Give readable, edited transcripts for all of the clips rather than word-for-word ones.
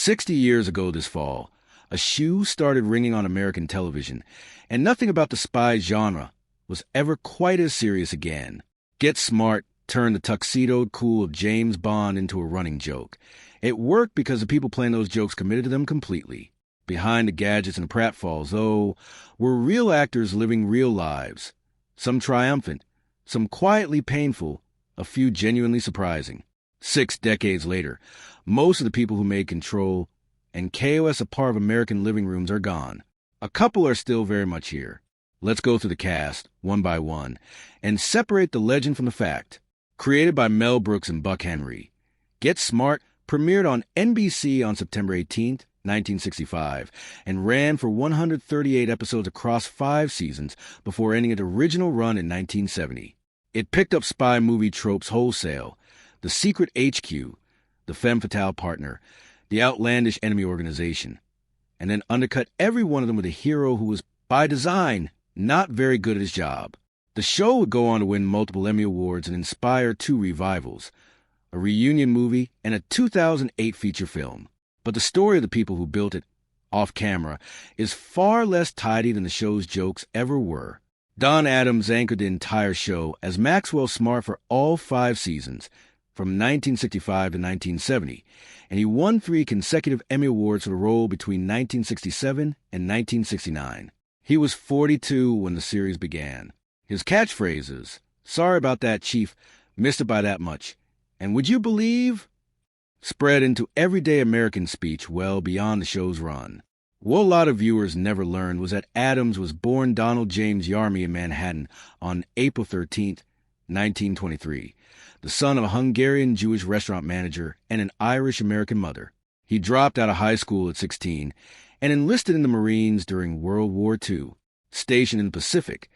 60 years ago this fall, a shoe started ringing on American television, and nothing about the spy genre was ever quite as serious again. Get Smart turned the tuxedoed cool of James Bond into a running joke. It worked because the people playing those jokes committed to them completely. Behind the gadgets and pratfalls, though, were real actors living real lives. Some triumphant, some quietly painful, a few genuinely surprising. 6 decades later, most of the people who made Control and KOS a part of American living rooms are gone. A couple are still very much here. Let's go through the cast, one by one, and separate the legend from the fact. Created by Mel Brooks and Buck Henry, Get Smart premiered on NBC on September 18, 1965, and ran for 138 episodes across 5 seasons before ending its original run in 1970. It picked up spy movie tropes wholesale: the secret HQ, the femme fatale partner, the outlandish enemy organization, and then undercut every one of them with a hero who was, by design, not very good at his job. The show would go on to win multiple Emmy Awards and inspire 2 revivals, a reunion movie and a 2008 feature film. But the story of the people who built it, off camera, is far less tidy than the show's jokes ever were. Don Adams anchored the entire show as Maxwell Smart for all 5 seasons, from 1965 to 1970, and he won 3 consecutive Emmy Awards for the role between 1967 and 1969. He was 42 when the series began. His catchphrases, "Sorry about that, Chief, missed it by that much," and "Would you believe?" spread into everyday American speech well beyond the show's run. What a lot of viewers never learned was that Adams was born Donald James Yarmy in Manhattan on April 13, 1923, the son of a Hungarian Jewish restaurant manager and an Irish-American mother. He dropped out of high school at 16 and enlisted in the Marines during World War II. Stationed in the Pacific,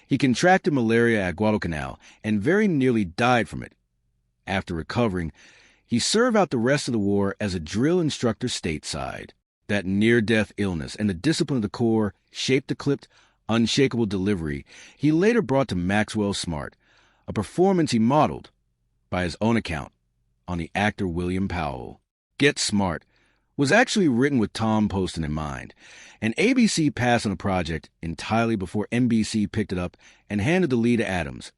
he contracted malaria at Guadalcanal and very nearly died from it. After recovering, he served out the rest of the war as a drill instructor stateside. That near-death illness and the discipline of the Corps shaped the clipped, unshakable delivery he later brought to Maxwell Smart, a performance he modeled, by his own account, on the actor William Powell. Get Smart was actually written with Tom Poston in mind, and ABC passed on the project entirely before NBC picked it up and handed the lead to Adams,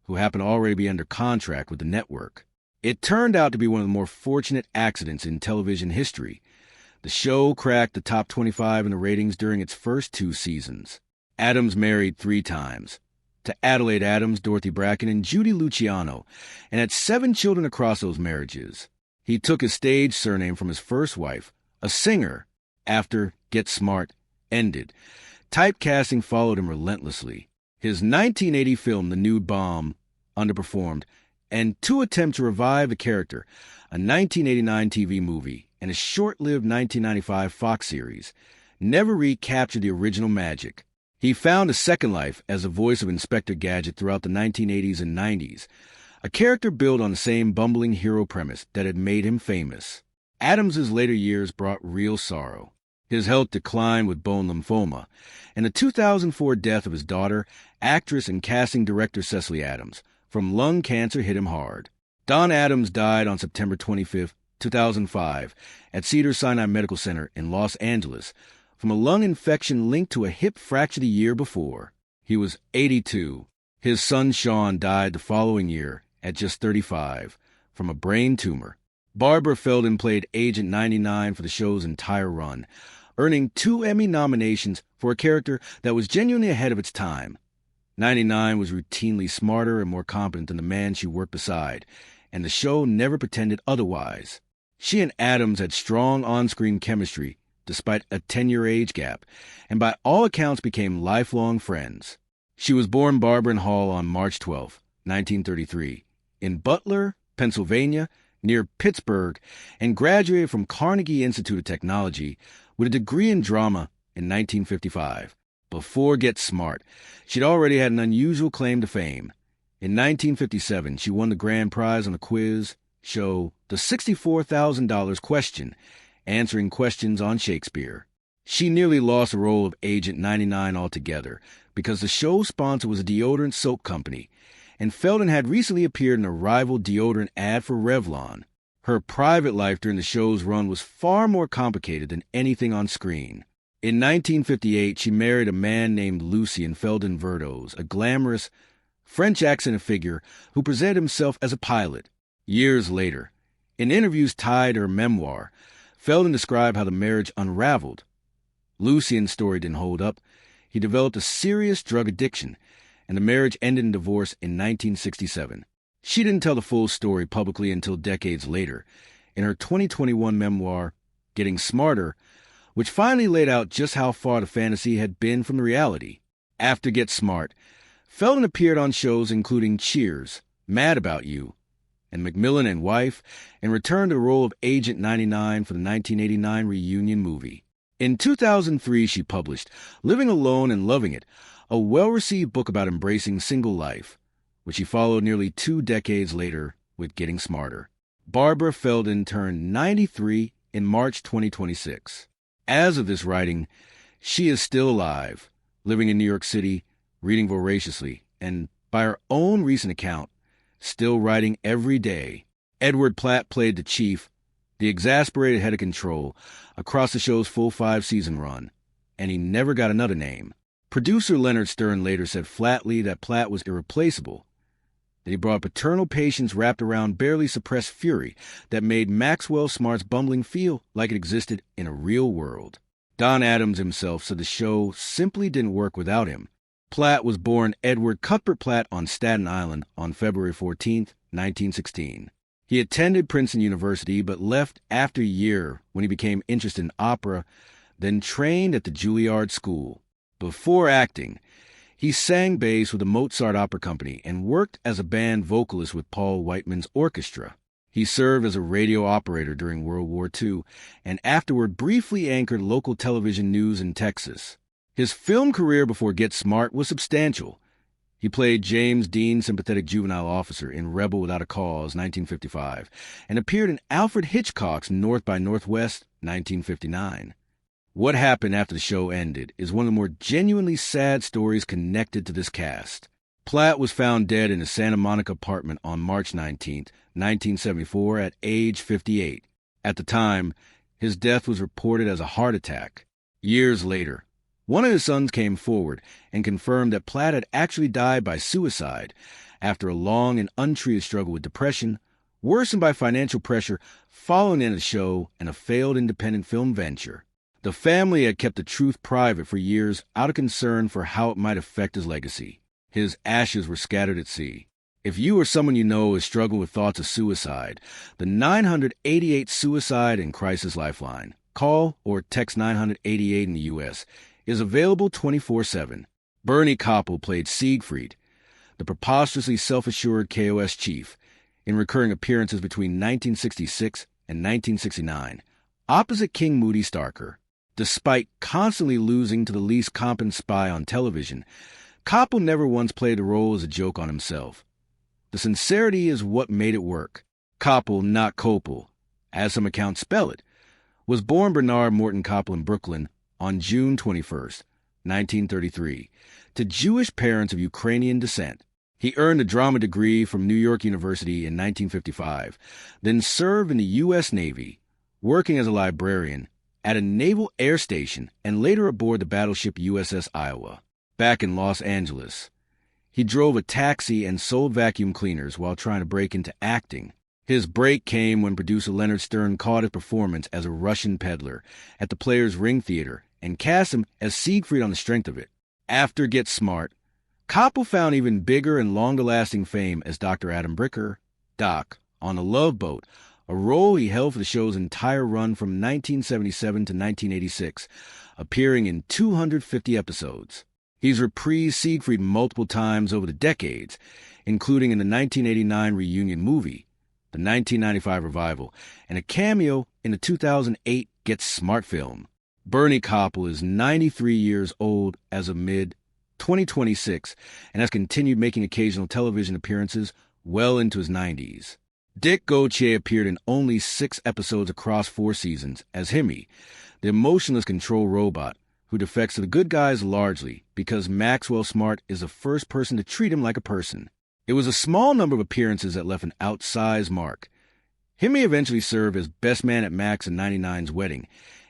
who happened to already be under contract with the network. It turned out to be one of the more fortunate accidents in television history. The show cracked the top 25 in the ratings during its first 2 seasons. Adams married 3 times, to Adelaide Adams, Dorothy Bracken, and Judy Luciano, and had 7 children across those marriages. He took his stage surname from his first wife, a singer, after Get Smart ended. Typecasting followed him relentlessly. His 1980 film, The Nude Bomb, underperformed, and 2 attempts to revive the character, a 1989 TV movie and a short-lived 1995 Fox series, never recaptured the original magic. He found a second life as the voice of Inspector Gadget throughout the 1980s and 90s, a character built on the same bumbling hero premise that had made him famous. Adams's later years brought real sorrow. His health declined with bone lymphoma, and the 2004 death of his daughter, actress and casting director Cecily Adams, from lung cancer hit him hard. Don Adams died on September 25, 2005, at Cedars-Sinai Medical Center in Los Angeles from a lung infection linked to a hip fracture the year before. He was 82. His son Sean died the following year at just 35 from a brain tumor. Barbara Feldon played Agent 99 for the show's entire run, earning 2 Emmy nominations for a character that was genuinely ahead of its time. 99 was routinely smarter and more competent than the man she worked beside, and the show never pretended otherwise. She and Adams had strong on-screen chemistry despite a 10-year age gap, and by all accounts became lifelong friends. She was born Barbara Hall on March 12, 1933, in Butler, Pennsylvania, near Pittsburgh, and graduated from Carnegie Institute of Technology with a degree in drama in 1955. Before Get Smart, she'd already had an unusual claim to fame. In 1957, she won the grand prize on a quiz show, the $64,000 Question, answering questions on Shakespeare. She nearly lost the role of Agent 99 altogether because the show's sponsor was a deodorant soap company, and Feldon had recently appeared in a rival deodorant ad for Revlon. Her private life during the show's run was far more complicated than anything on screen. In 1958, she married a man named Lucien Felden-Verdoes, a glamorous, French-accented figure who presented himself as a pilot. Years later, in interviews tied to her memoir, Felden described how the marriage unraveled. Lucien's story didn't hold up. He developed a serious drug addiction, and the marriage ended in divorce in 1967. She didn't tell the full story publicly until decades later, in her 2021 memoir, Getting Smarter, which finally laid out just how far the fantasy had been from the reality. After Get Smart, Felden appeared on shows including Cheers, Mad About You, and McMillan and Wife, and returned to the role of Agent 99 for the 1989 reunion movie. In 2003, she published Living Alone and Loving It, a well-received book about embracing single life, which she followed nearly 2 decades later with Getting Smarter. Barbara Felden turned 93 in March 2026. As of this writing, she is still alive, living in New York City, reading voraciously, and, by her own recent account, still writing every day. Edward Platt played the chief, the exasperated head of control, across the show's full 5-season run, and he never got another name. Producer Leonard Stern later said flatly that Platt was irreplaceable, that he brought paternal patience wrapped around barely suppressed fury that made Maxwell Smart's bumbling feel like it existed in a real world. Don Adams himself said the show simply didn't work without him. Platt was born Edward Cuthbert Platt on Staten Island on February 14, 1916. He attended Princeton University but left after a year when he became interested in opera, then trained at the Juilliard School. Before acting, he sang bass with the Mozart Opera Company and worked as a band vocalist with Paul Whiteman's orchestra. He served as a radio operator during World War II and afterward briefly anchored local television news in Texas. His film career before Get Smart was substantial. He played James Dean, sympathetic juvenile officer, in Rebel Without a Cause, 1955, and appeared in Alfred Hitchcock's North by Northwest, 1959. What happened after the show ended is one of the more genuinely sad stories connected to this cast. Platt was found dead in his Santa Monica apartment on March 19, 1974, at age 58. At the time, his death was reported as a heart attack. Years later, one of his sons came forward and confirmed that Platt had actually died by suicide after a long and untreated struggle with depression, worsened by financial pressure following the end of the show and a failed independent film venture. The family had kept the truth private for years out of concern for how it might affect his legacy. His ashes were scattered at sea. If you or someone you know is struggling with thoughts of suicide, the 988 Suicide and Crisis Lifeline, call or text 988 in the U.S., is available 24/7. Bernie Koppel played Siegfried, the preposterously self-assured KOS chief, in recurring appearances between 1966 and 1969, opposite King Moody Starker. Despite constantly losing to the least competent spy on television, Koppel never once played the role as a joke on himself. The sincerity is what made it work. Koppel, not Koppel, as some accounts spell it, was born Bernard Morton Koppel in Brooklyn on June 21, 1933, to Jewish parents of Ukrainian descent. He earned a drama degree from New York University in 1955, then served in the U.S. Navy, working as a librarian at a naval air station and later aboard the battleship USS Iowa. Back in Los Angeles, he drove a taxi and sold vacuum cleaners while trying to break into acting. His break came when producer Leonard Stern caught his performance as a Russian peddler at the Players Ring Theater and cast him as Siegfried on the strength of it. After Get Smart, Koppel found even bigger and longer-lasting fame as Dr. Adam Bricker, Doc, on The Love Boat, a role he held for the show's entire run from 1977 to 1986, appearing in 250 episodes. He's reprised Siegfried multiple times over the decades, including in the 1989 reunion movie, the 1995 revival, and a cameo in the 2008 Get Smart film. Bernie Koppel is 93 years old as of mid-2026 and has continued making occasional television appearances well into his 90s. Dick Gautier appeared in only 6 episodes across 4 seasons as Hemi, the emotionless control robot who defects to the good guys largely because Maxwell Smart is the first person to treat him like a person. It was a small number of appearances that left an outsized mark. Hemme eventually served as best man at Max in 99's Wedding,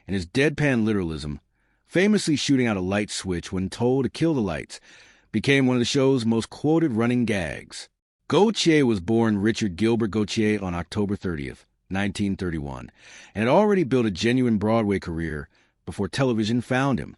and his deadpan literalism, famously shooting out a light switch when told to kill the lights, became one of the show's most quoted running gags. Gautier was born Richard Gilbert Gautier on October 30th, 1931, and had already built a genuine Broadway career before television found him.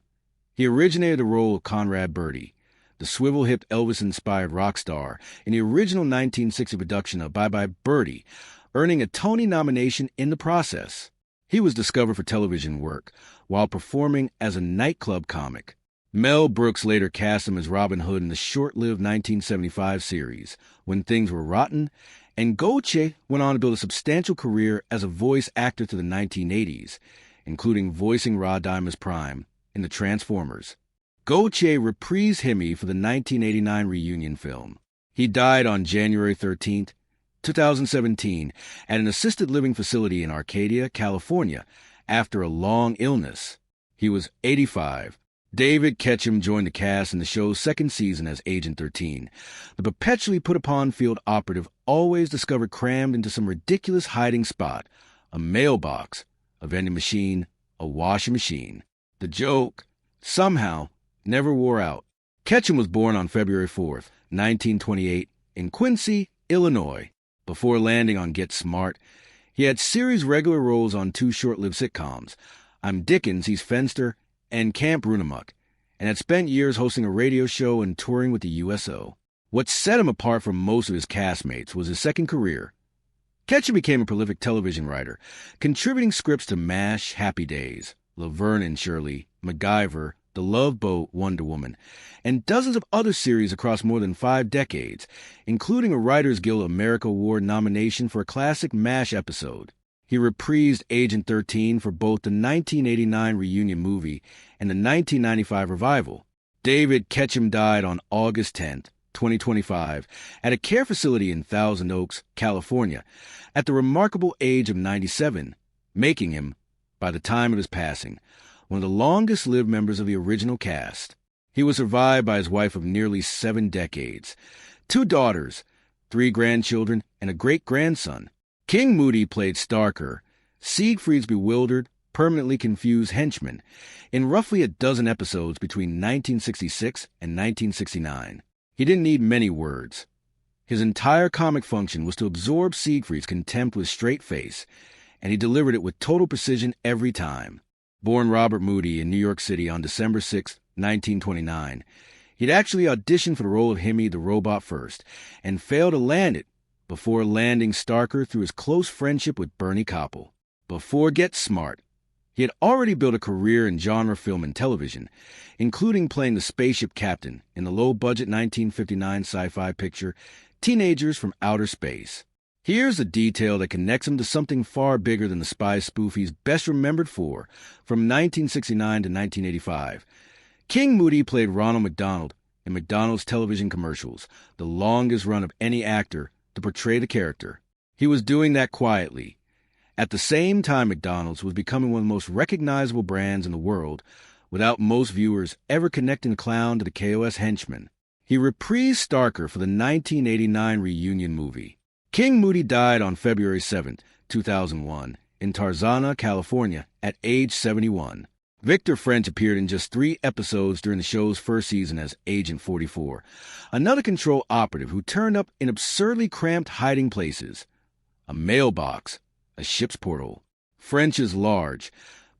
He originated the role of Conrad Birdie, the swivel-hipped Elvis-inspired rock star, in the original 1960 production of Bye Bye Birdie, earning a Tony nomination in the process. He was discovered for television work while performing as a nightclub comic. Mel Brooks later cast him as Robin Hood in the short-lived 1975 series, When Things Were Rotten, and Gautier went on to build a substantial career as a voice actor to the 1980s, including voicing Rod Diamond's Prime in The Transformers. Gautier reprised Hemme for the 1989 reunion film. He died on January 13, 2017, at an assisted living facility in Arcadia, California, after a long illness. He was 85. David Ketchum joined the cast in the show's second season as Agent 13, the perpetually put-upon field operative always discovered crammed into some ridiculous hiding spot, a mailbox, a vending machine, a washing machine. The joke, somehow, never wore out. Ketchum was born on February 4th, 1928, in Quincy, Illinois. Before landing on Get Smart, he had series regular roles on two short-lived sitcoms, I'm Dickens, He's Fenster, and Camp Runamuck, and had spent years hosting a radio show and touring with the USO. What set him apart from most of his castmates was his second career. Ketchum became a prolific television writer, contributing scripts to MASH, Happy Days, Laverne and Shirley, MacGyver, The Love Boat, Wonder Woman, and dozens of other series across more than 5 decades, including a Writers Guild America Award nomination for a classic MASH episode. He reprised Agent 13 for both the 1989 reunion movie and the 1995 revival. David Ketchum died on August 10, 2025, at a care facility in Thousand Oaks, California, at the remarkable age of 97, making him, by the time of his passing, one of the longest-lived members of the original cast. He was survived by his wife of nearly 7 decades, 2 daughters, 3 grandchildren, and a great-grandson. King Moody played Starker, Siegfried's bewildered, permanently confused henchman, in roughly a dozen episodes between 1966 and 1969. He didn't need many words. His entire comic function was to absorb Siegfried's contempt with a straight face, and he delivered it with total precision every time. Born Robert Moody in New York City on December 6, 1929, he'd actually auditioned for the role of Hemme the Robot first, and failed to land it before landing Starker through his close friendship with Bernie Koppel. Before Get Smart, he had already built a career in genre film and television, including playing the spaceship captain in the low-budget 1959 sci-fi picture Teenagers from Outer Space. Here's a detail that connects him to something far bigger than the spy spoof he's best remembered for, from 1969 to 1985. King Moody played Ronald McDonald in McDonald's television commercials, the longest run of any actor to portray the character. He was doing that quietly. At the same time, McDonald's was becoming one of the most recognizable brands in the world, without most viewers ever connecting the clown to the KOS henchman. He reprised Starker for the 1989 reunion movie. King Moody died on February 7, 2001, in Tarzana, California, at age 71. Victor French appeared in just 3 episodes during the show's first season as Agent 44, another control operative who turned up in absurdly cramped hiding places. A mailbox, a ship's porthole. French's large,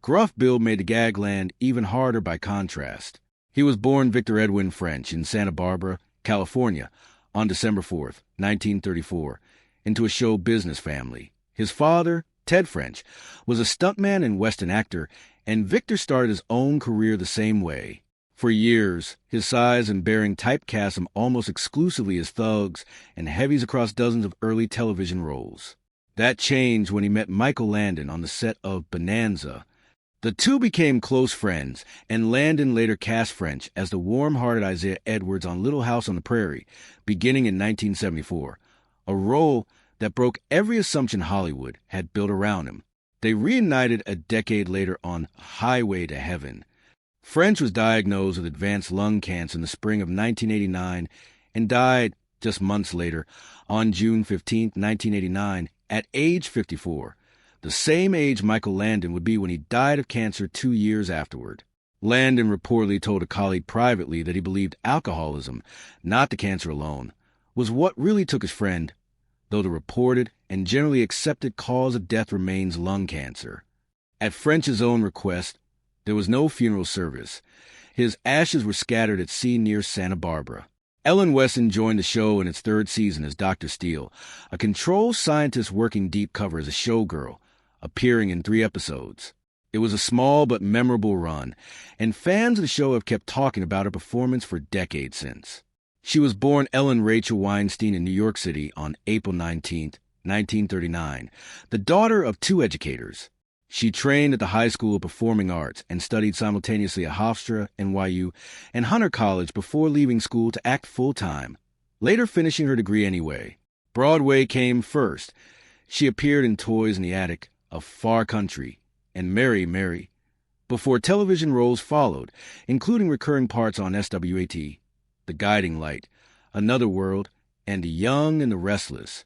gruff build made the gag land even harder by contrast. He was born Victor Edwin French in Santa Barbara, California, on December 4, 1934, into a show business family. His father, Ted French, was a stuntman and Western actor, and Victor started his own career the same way. For years, his size and bearing typecast him almost exclusively as thugs and heavies across dozens of early television roles. That changed when he met Michael Landon on the set of Bonanza. The two became close friends, and Landon later cast French as the warm-hearted Isaiah Edwards on Little House on the Prairie, beginning in 1974, a role that broke every assumption Hollywood had built around him. They reunited a decade later on Highway to Heaven. French was diagnosed with advanced lung cancer in the spring of 1989 and died just months later, on June 15, 1989, at age 54, the same age Michael Landon would be when he died of cancer 2 years afterward. Landon reportedly told a colleague privately that he believed alcoholism, not the cancer alone, was what really took his friend, though the reported and generally accepted cause of death remains lung cancer. At French's own request, there was no funeral service. His ashes were scattered at sea near Santa Barbara. Ellen Wesson joined the show in its 3rd season as Dr. Steele, a control scientist working deep cover as a showgirl, appearing in 3 episodes. It was a small but memorable run, and fans of the show have kept talking about her performance for decades since. She was born Ellen Rachel Weinstein in New York City on April 19, 1939, the daughter of 2 educators. She trained at the High School of Performing Arts and studied simultaneously at Hofstra, NYU, and Hunter College before leaving school to act full-time, later finishing her degree anyway. Broadway came first. She appeared in Toys in the Attic, A Far Country, and Mary, Mary, before television roles followed, including recurring parts on SWAT, The Guiding Light, Another World, and The Young and the Restless.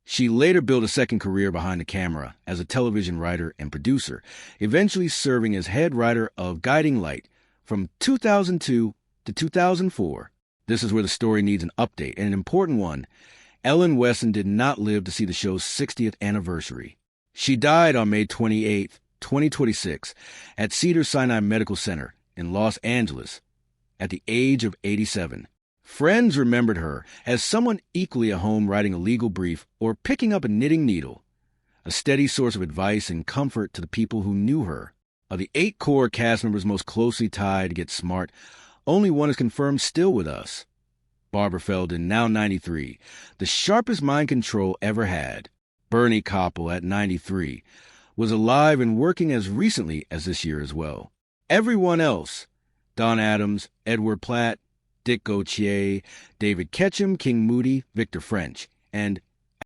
She later built a second career behind the camera as a television writer and producer, eventually serving as head writer of Guiding Light from 2002 to 2004. This is where the story needs an update, and an important one. Ellen Wesson did not live to see the show's 60th anniversary. She died on May 28, 2026, at Cedars-Sinai Medical Center in Los Angeles at the age of 87. Friends remembered her as someone equally at home writing a legal brief or picking up a knitting needle, a steady source of advice and comfort to the people who knew her. Of the 8 core cast members most closely tied to Get Smart, only one is confirmed still with us. Barbara Feldon, now 93, the sharpest mind control ever had. Bernie Koppel, at 93, was alive and working as recently as this year as well. Everyone else, Don Adams, Edward Platt, Dick Gautier, David Ketchum, King Moody, Victor French, and